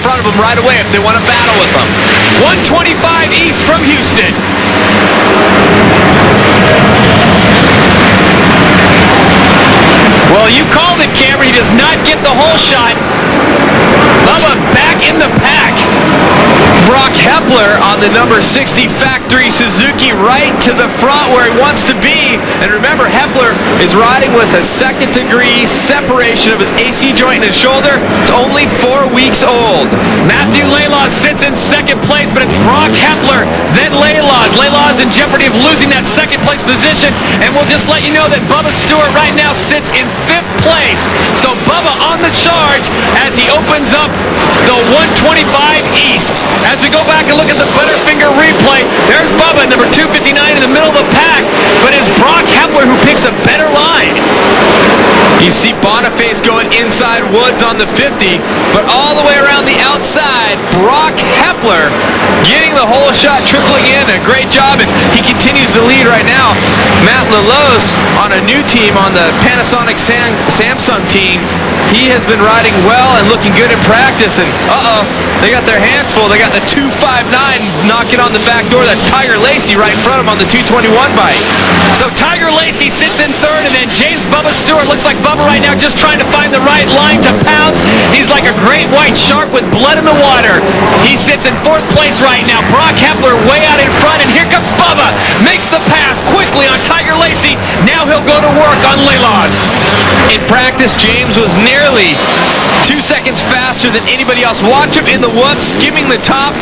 front of them right away if they want to battle with them. 125 east from Houston. Well, you called it, Cameron. He does not get the whole shot. Bubba back in the pack. Brock Hepler on the number 60 factory Suzuki right to the front where he wants to be. And remember, Hepler is riding with a second-degree separation of his AC joint in his shoulder. It's only 4 weeks old. Matthew Laylaw sits in second place, but it's Brock Hepler, then Laylaw. Laylaw is in jeopardy of losing that second-place position. And we'll just let you know that Bubba Stewart right now sits in 5th place. So Bubba on the charge as he opens up the 125 East. As we go back and look at the Butterfinger replay, there's Bubba, number 259 in the middle of the pack, but it's Brock Hepler who picks a better line. You see Boniface going inside Woods on the 50, but all the way around the outside, Brock Hepler getting the whole shot, tripling in, a great job, and he continues to lead right now. Matt Lelos on a new team on the Panasonic Samsung team. He has been riding well and looking good in practice, and they got their hands full. They got the 259 knocking on the back door. That's Tiger Lacey right in front of him on the 221 bike. So Tiger Lacey sits in third, and then James Bubba Stewart looks like Bubba right now just trying to find the right line to pounce. He's like a great white shark with blood in the water. He sits in 4th place right now. Brock Hepler way out in front, and here comes Bubba. Makes the pass quickly on Tiger Lacey. Now he'll go to work on Laylaws. In practice, James was nearly 2 seconds faster than anybody else. Watch him in the whoop, skimming the top.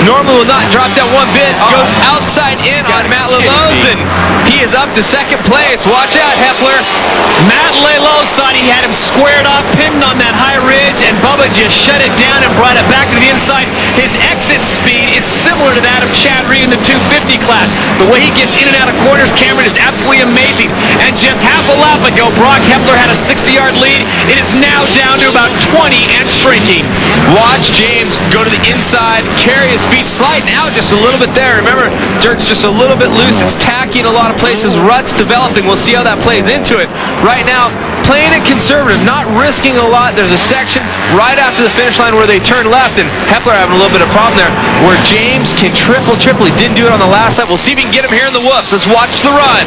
Normally will not drop down one bit. Goes outside in on Matt Lelos, and he is up to 2nd place. Watch out, Hepler. Matt Lelos thought he had him squared off, pinned on that high ridge, and Bubba just shut it down and brought it back to the inside. His exit speed is similar to that of Chad Reed in the 250 class. The way he gets in and out of corners, Cameron, is absolutely amazing. And just half a lap ago, Brock Hepler had a 60-yard lead. It is now down to about 20 and shrinking. Watch James go to the inside, carry his feet, sliding out just a little bit there. Remember, dirt's just a little bit loose. It's tacky in a lot of places. Ruts developing. We'll see how that plays into it. Right now, playing it conservative, not risking a lot. There's a section right after the finish line where they turn left, and Hepler having a little bit of problem there, where James can triple. He didn't do it on the last lap. We'll see if we can get him here in the whoops. Let's watch the run.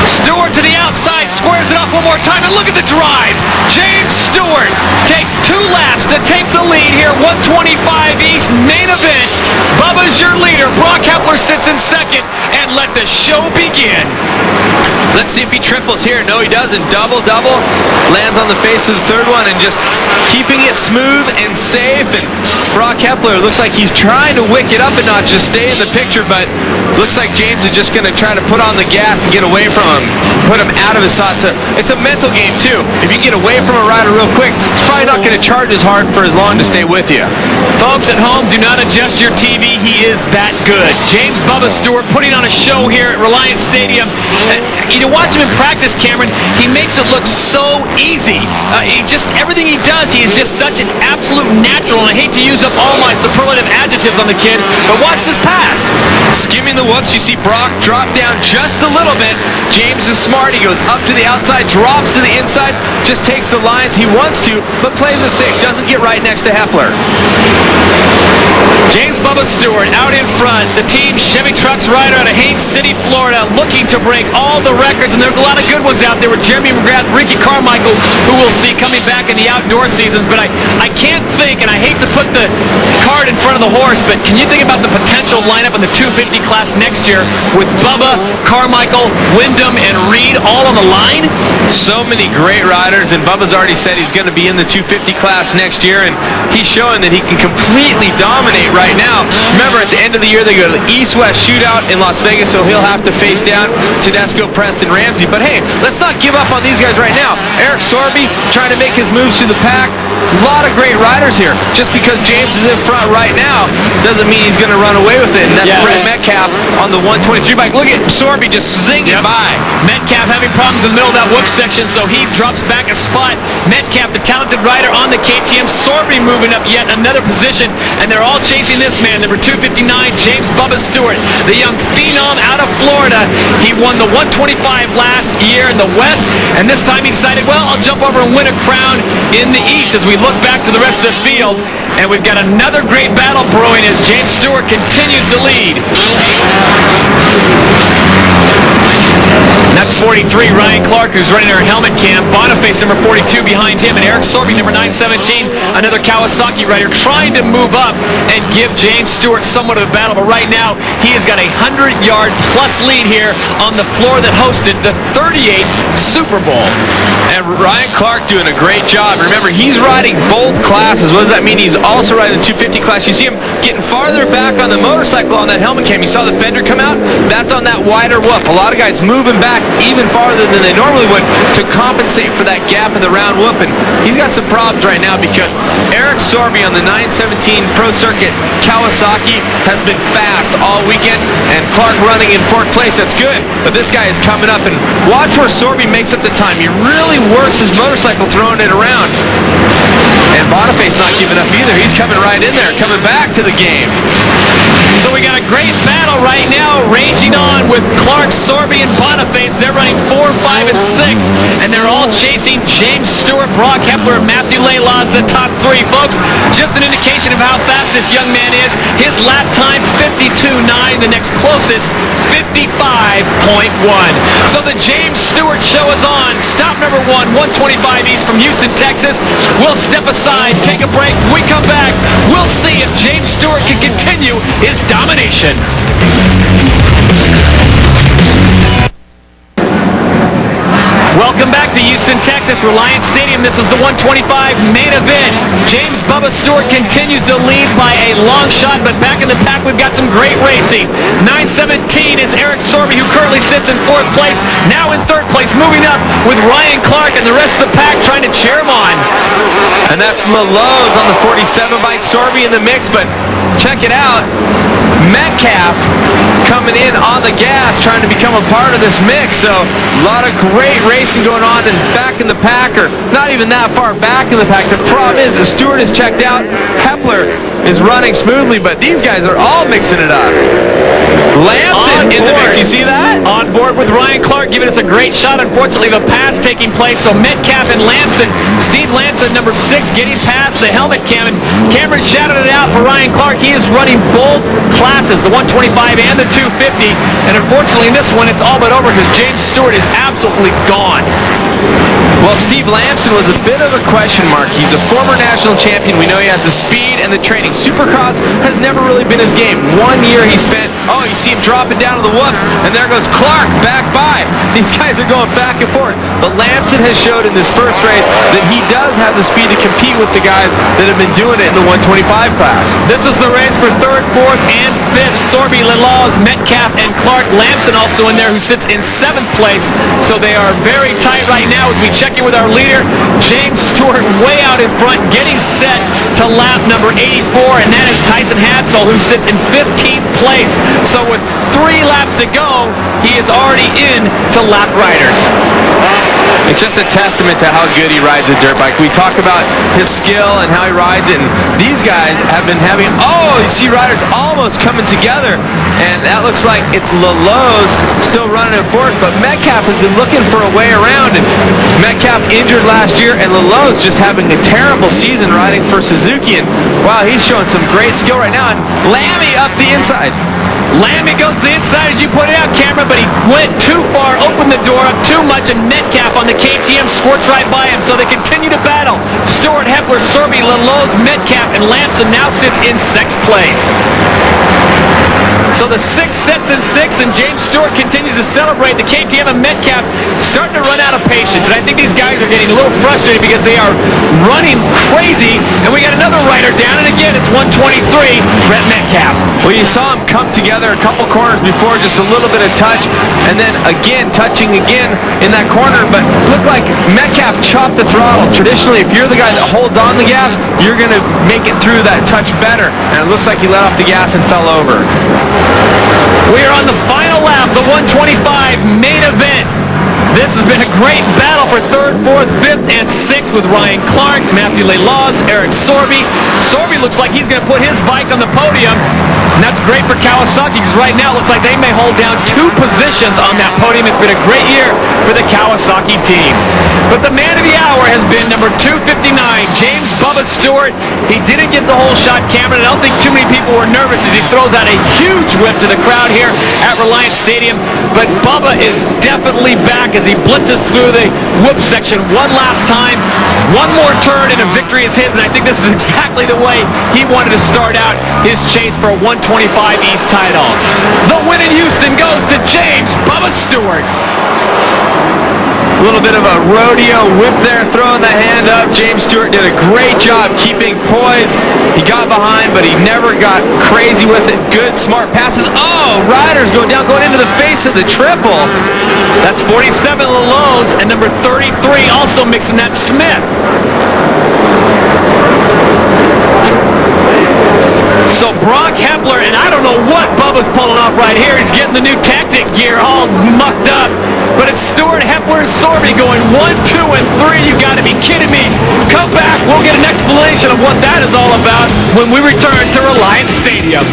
Stewart to the outside, squares it off one more time, and look at the drive. James Stewart takes 2 laps to take the lead here. 125 East, main event. Bubba's your leader. Brock Hepler sits in 2nd, and let the show begin. Let's see if he triples here. No, he doesn't. Double. Lands on the face of the 3rd one and just keeping it smooth and safe. And Brock Hepler looks like he's trying to wick it up a notch, just stay in the picture, but looks like James is just going to try to put on the gas and get away from him, put him out of his shot. It's a mental game, too. If you get away from a rider real quick, it's probably not going to charge as hard for as long to stay with you. Folks at home, do not adjust your TV. He is that good. James Bubba Stewart putting on a show here at Reliance Stadium. You watch him in practice, Cameron, he makes it look so easy. Everything he does, he is just such an absolute natural. And I hate to use up all my superlative adjectives on the kid, but watch this pass. Skimming the whoops, you see Brock drop down just a little bit. James is smart. He goes up to the outside, drops to the inside, just takes the lines he wants to, but plays it safe. Doesn't get right next to Hepler. James Bubba Stewart out in front. The team Chevy Trucks rider out of Haines City, Florida, looking to break all the records, and there's a lot of good ones out there with Jeremy McGrath, Ricky Carmichael, who we'll see coming back in the outdoor seasons. But I can't think, and I hate to put the cart in front of the horse, but can you think about the potential lineup in the 250 class next year with Bubba, Carmichael, Wyndham, and Reed all on the line? So many great riders, and Bubba's already said he's going to be in the 250 class next year, and he's showing that he can completely dominate right now. Remember, at the end of the year, they go to the East-West Shootout in Las Vegas, so he'll have to face down Tedesco, Preston, Ramsey. But hey, let's not give up on these guys right now. Eric Sorby trying to make his moves through the pack. A lot of great riders here. Just because James is in front right now doesn't mean he's going to run away with it. And that's Brett Metcalf on the 123 bike. Look at Sorby just zinging by. Metcalf having problems in the middle of that whoop section, so he drops back a spot. Metcalf, the talented talented rider on the KTM. Sorby moving up yet another position, and they're all chasing this man, number 259, James Bubba Stewart, the young phenom out of Florida. He won the 125 last year in the West, and this time he decided, well, I'll jump over and win a crown in the East. As we look back to the rest of the field, and we've got another great battle brewing as James Stewart continues to lead. That's 43, Ryan Clark, who's running our helmet cam. Boniface, number 42, behind him. And Eric Sorby, number 917, another Kawasaki rider, trying to move up and give James Stewart somewhat of a battle. But right now, he has got a 100-yard-plus lead here on the floor that hosted the 38th Super Bowl. And Ryan Clark doing a great job. Remember, he's riding both classes. What does that mean? He's also riding the 250 class. You see him getting farther back on the motorcycle on that helmet cam. You saw the fender come out? That's on that wider whoop. A lot of guys moving back even farther than they normally would to compensate for that gap in the round whoop. And he's got some problems right now because Eric Sorby on the 917 Pro Circuit Kawasaki has been fast all weekend, and Clark running in fourth place. That's good, but this guy is coming up, and watch where Sorby makes up the time. He really works his motorcycle throwing it around. And Boniface not giving up either. He's coming right in there, coming back to the game. So we got a great battle right now raging on with Clark, Sorby, and Boniface. They're running 4, 5, and 6, and they're all chasing James Stewart, Brock Hepler, and Matthew Laylaw as the top 3, folks. Just an indication of how fast this young man is. His lap time, 52.9. The next closest, 55.1. So the James Stewart show is on. Stop number 1, 125 East from Houston, Texas. We'll step aside, take a break. When we come back, we'll see if James Stewart can continue his domination. Welcome back to Houston, Texas, Reliance Stadium. This is the 125 main event. James Bubba Stewart continues to lead by a long shot, but back in the pack, we've got some great racing. 917 is Eric Sorby, who currently sits in 4th place, now in 3rd place, moving up with Ryan Clark and the rest of the pack trying to cheer him on. And that's Lalo's on the 47 by Sorby in the mix, but check it out. Metcalf coming in on the gas, trying to become a part of this mix. So a lot of great racing going on, and back in the pack, or not even that far back in the pack. The problem is the Stewart is checked out. Hepler is running smoothly, but these guys are all mixing it up. Lamson in the mix, you see that? On board with Ryan Clark, giving us a great shot. Unfortunately, the pass taking place, so Metcalf and Lamson. Steve Lamson, number 6, getting past the helmet cam, and Cameron shouted it out for Ryan Clark. He is running both classes, the 125 and the 250, and unfortunately in this one, it's all but over because James Stewart is absolutely gone. Well, Steve Lamson was a bit of a question mark. He's a former national champion. We know he has the speed and the training. Supercross has never really been his game. 1 year he spent, oh, you see him dropping down to the whoops, and there goes Clark back by. These guys are going back and forth. But Lamson has showed in this first race that he does have the speed to compete with the guys that have been doing it in the 125 class. This is the race for 3rd, 4th, and 5th. Sorby, Lalaws, Metcalf, and Clark. Lamson also in there, who sits in 7th place. So they are very tight right now as we check in with our leader, James Stewart, way out in front, getting set to lap number 84, and that is Tyson Hadsall, who sits in 15th place. So with 3 laps to go, he is already in to lap riders. It's just a testament to how good he rides a dirt bike. We talk about his skill and how he rides it, and these guys have been having, oh, you see riders almost coming together, and that looks like it's Lalo's still running in 4th, but Metcalf has been looking for a way around, and Metcalf injured last year, and Lalo's just having a terrible season riding for Suzuki, and wow, he's showing some great skill right now, and Lammy up the inside. Lammy goes to the inside, as you pointed out, Cameron, but he went too far, opened the door up too much, and Metcalf on the KTM squirts right by him, so they continue to battle. Stewart, Hepler, Sorby, Lalo's, Metcalf, and Lamson now sits in 6th place. So the 6 sets in 6, and James Stewart continues to celebrate. The KTM and Metcalf starting to run out of patience, and I think these guys are getting a little frustrated because they are running crazy, and we got another rider down, and again, it's 123, Brett Metcalf. Well, you saw him come together a couple corners before, just a little bit of touch, and then again, touching again in that corner, but looked like Metcalf chopped the throttle. Traditionally, if you're the guy that holds on the gas, you're going to make it through that touch better, and it looks like he let off the gas and fell over. We are on the final lap, the 125 main event. This has been a great battle for 3rd, 4th, 5th, and 6th with Ryan Clark, Matthew Lelaws, Eric Sorby. Sorby looks like he's going to put his bike on the podium, and that's great for Kawasaki because right now it looks like they may hold down 2 positions on that podium. It's been a great year for the Kawasaki team. But the man of the hour has been number 259, James Bubba Stewart. He didn't get the whole shot, Cameron. I don't think too many people were nervous as he throws out a huge whip to the crowd here at Reliance Stadium. But Bubba is definitely back as he blitzes through the whoop section one last time. One more turn and a victory is his, and I think this is exactly the way he wanted to start out his chase for a 125 East title. The win in Houston goes to James Bubba Stewart. A little bit of a rodeo whip there, throwing the hand up. James Stewart did a great job keeping poise. He got behind, but he never got crazy with it. Good, smart passes. Oh, Riders going down, going into the face of the triple. That's 47 Lelaws, and number 33 also mixing that Smith. So Brock Hepler, and I don't know what Bubba's pulling off right here. He's getting the new tactic gear all mucked up. But it's Stewart, Hepler, and Sorby going 1, 2, and 3. You got to be kidding me. Come back. We'll get an explanation of what that is all about when we return to Reliance Stadium.